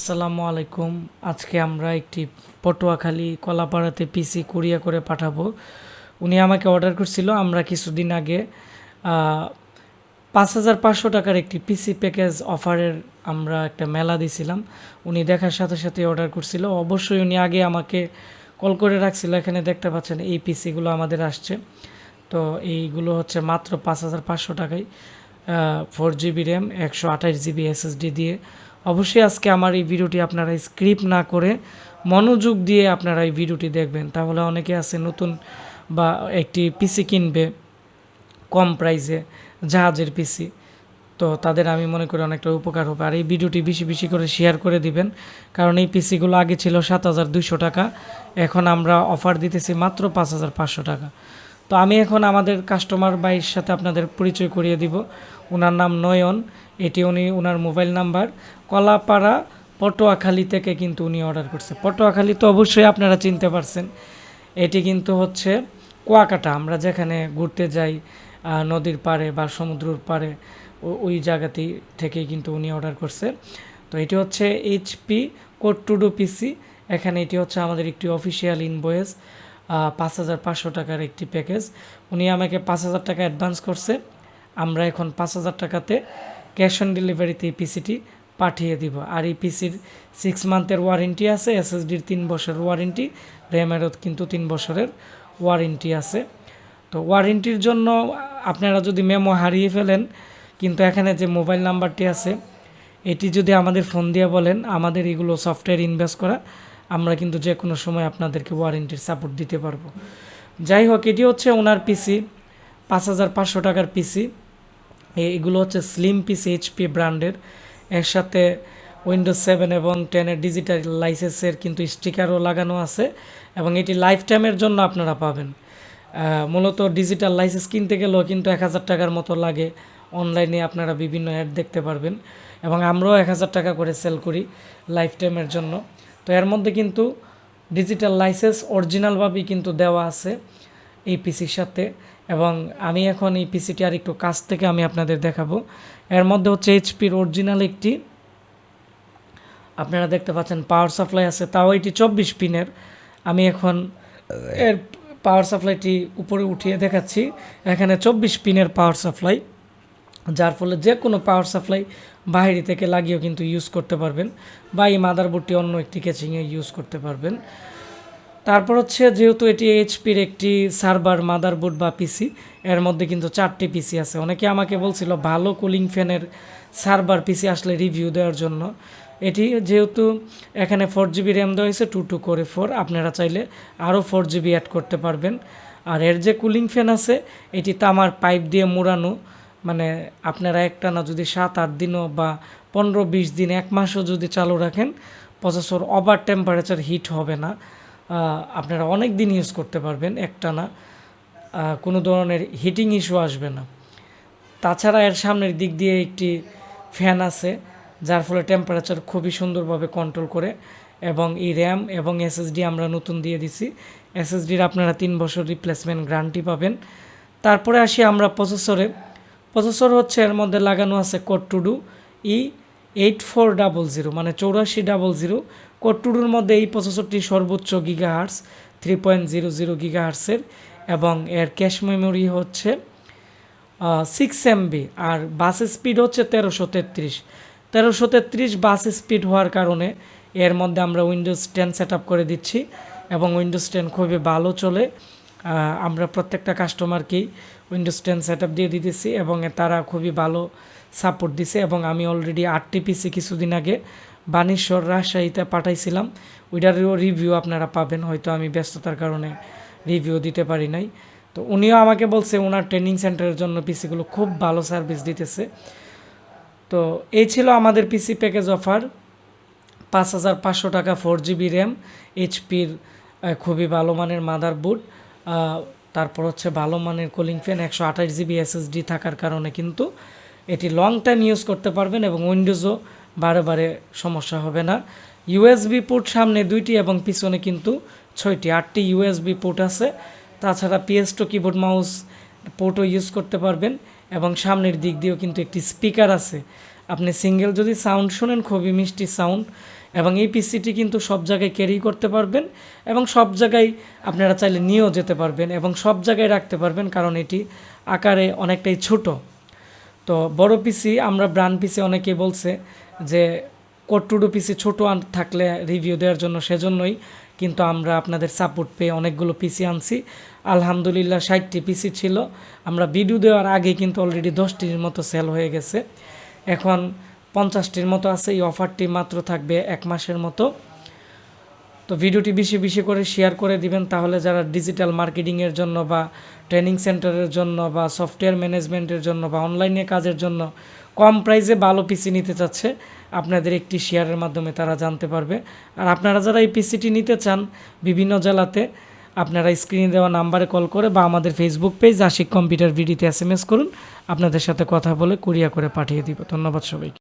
আসসালামু আলাইকুম। আজকে আমরা একটি পটুয়াখালী কলাপাড়াতে পিসি কুরিয়ার করে পাঠাবো। উনি আমাকে অর্ডার করছিল। আমরা কিছুদিন আগে ৫,৫০০ টাকার একটি পিসি প্যাকেজ অফারের আমরা একটা মেলা দিছিলাম। উনি দেখার সাথে সাথে অর্ডার করছিল। অবশ্যই উনি আগে আমাকে কল করে রাখছিল। এখানে দেখতে পাচ্ছেন এই পিসিগুলো আমাদের আসছে। তো এইগুলো হচ্ছে মাত্র ৫,৫০০ টাকায় 4GB র্যাম 128GB SSD দিয়ে। অবশ্যই আজকে আমার এই ভিডিওটি আপনারা স্ক্রিপ্ট না করে মনোযোগ দিয়ে আপনারা এই ভিডিওটি দেখবেন, তাহলে অনেকে আছে নতুন বা একটি পিসি কিনবে কম প্রাইসে, জাহাজের পিসি, তো তাদের আমি মনে করি অনেকটা উপকার হবে। আর এই ভিডিওটি বেশি বেশি করে শেয়ার করে দিবেন, কারণ এই পিসিগুলো আগে ছিল ৭,২০০ টাকা, এখন আমরা অফার দিতেছি মাত্র ৫,৫০০ টাকা। তো আমি এখন আমাদের কাস্টমার বাইয়ের সাথে আপনাদের পরিচয় করিয়ে দিব। ওনার নাম নয়ন, এটি ওনার মোবাইল নাম্বার। কলাপাড়া পটুয়াখালী থেকে কিন্তু উনি অর্ডার করছে। পটুয়াখালী তো অবশ্যই আপনারা চিনতে পারছেন, এটি কিন্তু হচ্ছে কুয়াকাটা। আমরা যেখানে ঘুরতে যাই নদীর পাড়ে বা সমুদ্রের পাড়ে, ওই জায়গাতেই থেকেই কিন্তু উনি অর্ডার করছে। তো এটি হচ্ছে HP Core2due পিসি। এখানে এটি হচ্ছে আমাদের একটি অফিসিয়াল ইনভয়েস, ৫,৫০০ টাকার একটি প্যাকেজ। উনি আমাকে ৫,০০০ টাকা অ্যাডভান্স করছে। আমরা এখন ৫,০০০ টাকাতে ক্যাশ অন ডেলিভারিতে এই পিসিটি পাঠিয়ে দিব। আর এই পিসির 6 মান্থের ওয়ারেন্টি আছে, SSDর 3 বছরের ওয়ারেন্টি, র্যামেরও কিন্তু 3 বছরের ওয়ারেন্টি আছে। তো ওয়ারেন্টির জন্য আপনারা যদি মেমো হারিয়ে ফেলেন, কিন্তু এখানে যে মোবাইল নাম্বারটি আছে এটি যদি আমাদের ফোন দিয়ে বলেন, আমাদের এগুলো সফটওয়্যার ইনভেস্ট করা, আমরা কিন্তু যে কোনো সময় আপনাদেরকে ওয়ারেন্টির সাপোর্ট দিতে পারবো। যাই হোক, এটি হচ্ছে ওনার পিসি, ৫,৫০০ টাকার পিসি। এগুলো হচ্ছে স্লিম পিসি, HP ব্র্যান্ডের। এর সাথে উইন্ডোজ 7 এবং 10-এর ডিজিটাল লাইসেন্সের কিন্তু স্টিকারও লাগানো আছে, এবং এটি লাইফ টাইমের জন্য আপনারা পাবেন। মূলত ডিজিটাল লাইসেন্স কিনতে গেলেও কিন্তু ১,০০০ টাকার মতো লাগে। অনলাইনে আপনারা বিভিন্ন অ্যাড দেখতে পারবেন, এবং আমরাও ১,০০০ টাকা করে সেল করি লাইফ টাইমের জন্য। তো এর মধ্যে কিন্তু ডিজিটাল লাইসেন্স অরিজিনালভাবেই কিন্তু দেওয়া আছে এই পিসির সাথে। এবং আমি এখন এই পিসিটি আর একটু কাছ থেকে আমি আপনাদের দেখাবো। এর মধ্যে হচ্ছে HPর অরিজিনাল একটি, আপনারা দেখতে পাচ্ছেন, পাওয়ার সাপ্লাই আছে, তাও এটি 24 পিনের। আমি এখন এর পাওয়ার সাপ্লাইটি উপরে উঠিয়ে দেখাচ্ছি। এখানে 24 পিনের পাওয়ার সাপ্লাই, যার ফলে যে কোনো পাওয়ার সাপ্লাই বাইরে থেকে লাগিয়েও কিন্তু ইউজ করতে পারবেন, বা এই মাদারবোর্ডটি অন্য একটি ক্যাচিংয়ে ইউজ করতে পারবেন। তারপর হচ্ছে, যেহেতু এটি HPর একটি সার্ভার মাদারবোর্ড বা পিসি, এর মধ্যে কিন্তু 4টি পিসি আছে। অনেকে আমাকে বলছিল ভালো কুলিং ফ্যানের সার্ভার পিসি আসলে রিভিউ দেওয়ার জন্য। এটি যেহেতু এখানে 4GB র্যাম দেওয়া হয়েছে, 2 করে 4, আপনারা চাইলে আরও 4GB অ্যাড করতে পারবেন। আর এর যে কুলিং ফ্যান আছে, এটি তামার পাইপ দিয়ে মোড়ানো, মানে আপনারা একটানা যদি 7-8 দিনও বা 15-20 দিন, 1 মাসও যদি চালু রাখেন, প্রসেসর ওভার টেম্পারেচার হিট হবে না। আপনারা অনেক দিন ইউজ করতে পারবেন একটানা, কোনো ধরনের হিটিং ইস্যু আসবে না। তাছাড়া এর সামনের দিক দিয়ে একটি ফ্যান আছে, যার ফলে টেম্পারেচার খুবই সুন্দরভাবে কন্ট্রোল করে। এবং এই র্যাম এবং SSD আমরা নতুন দিয়ে দিছি। SSDর আপনারা 3 বছর রিপ্লেসমেন্ট গ্যারান্টি পাবেন। তারপরে আসি আমরা প্রসেসরে। প্রসেসর হচ্ছে এর মধ্যে লাগানো আছে Core2due E8400, মানে 8400। Core2dueর মধ্যে এই প্রসেসরটি সর্বোচ্চ গিগাহার্টস 3.00 গিগাহার্টসের, এবং এর ক্যাশ মেমোরি হচ্ছে 6 MB, আর বাস স্পিড হচ্ছে 1333 বাস স্পিড হওয়ার কারণে এর মধ্যে আমরা উইন্ডোজ 10 সেট করে দিচ্ছি, এবং উইন্ডোজ 10 খুবই ভালো চলে। আমরা প্রত্যেকটা কাস্টমারকেই উইন্ডোজ 10 সেট দিয়ে দিতেছি, এবং তারা খুবই ভালো সাপোর্ট দিছে। এবং আমি অলরেডি 8টি পিসি কিছুদিন আগে বানেশ্বর, রাজশাহীতে পাঠাইছিলাম, ওইটারও রিভিউ আপনারা পাবেন। হয়তো আমি ব্যস্ততার কারণে রিভিউ দিতে পারি নাই। তো উনিও আমাকে বলছে ওনার ট্রেনিং সেন্টারের জন্য পিসিগুলো খুব ভালো সার্ভিস দিতেছে। তো এই ছিল আমাদের পিসি প্যাকেজ অফার, ৫,৫০০ টাকা, 4GB র্যাম, HPর খুবই ভালো মানের মাদারবোর্ড, তারপর হচ্ছে ভালো মানের কুলিং ফ্যান, 128GB SSD থাকার কারণে কিন্তু এটি লং টাইম ইউজ করতে পারবেন, এবং উইন্ডোজও বারে সমস্যা হবে না। USB পোর্ট সামনে 2টি এবং পিছনে কিন্তু 6টি, 8টি USB পোর্ট আছে। তাছাড়া PS2 কিবোর্ড মাউস পোর্টও ইউজ করতে পারবেন, এবং সামনের দিক দিয়েও কিন্তু একটি স্পিকার আছে। আপনি সিঙ্গেল যদি সাউন্ড শোনেন খুবই মিষ্টি সাউন্ড, এবং এই পিসিটি কিন্তু সব জায়গায় ক্যারি করতে পারবেন এবং সব জায়গায় আপনারা চাইলে নিয়েও যেতে পারবেন এবং সব জায়গায় রাখতে পারবেন, কারণ এটি আকারে অনেকটাই ছোট। তো বড় পিসি আমরা ব্র্যান্ড পিসি অনেকে বলছে যে Core2due পিসি ছোটো থাকলে রিভিউ দেওয়ার জন্য, সেজন্যই কিন্তু আমরা আপনাদের সাপোর্ট পেয়ে অনেকগুলো পিসি আনছি। আলহামদুলিল্লাহ 60টি পিসি ছিল, আমরা ভিডিও দেওয়ার আগে কিন্তু অলরেডি 10টির মতো সেল হয়ে গেছে, এখন 50টির মতো আছে। এই অফারটি মাত্র থাকবে 1 মাসের মতো। তো ভিডিওটি বেশি বেশি করে শেয়ার করে দিবেন, তাহলে যারা ডিজিটাল মার্কেটিংয়ের জন্য বা ট্রেনিং সেন্টারের জন্য বা সফটওয়্যার ম্যানেজমেন্টের জন্য বা অনলাইনে কাজের জন্য কম প্রাইসে ভালো পিসি নিতে চাচ্ছে, আপনাদের একটি শেয়ারের মাধ্যমে তারা জানতে পারবে। আর আপনারা যারা এই পিসিটি নিতে চান বিভিন্ন জেলাতে, আপনারা স্ক্রিনে দেওয়া নাম্বারে কল করে বা আমাদের ফেসবুক পেজ আশিক কম্পিউটার ভিডিওতে SMS করুন, আপনাদের সাথে কথা বলে কুরিয়ার করে পাঠিয়ে দিব। ধন্যবাদ সবাইকে।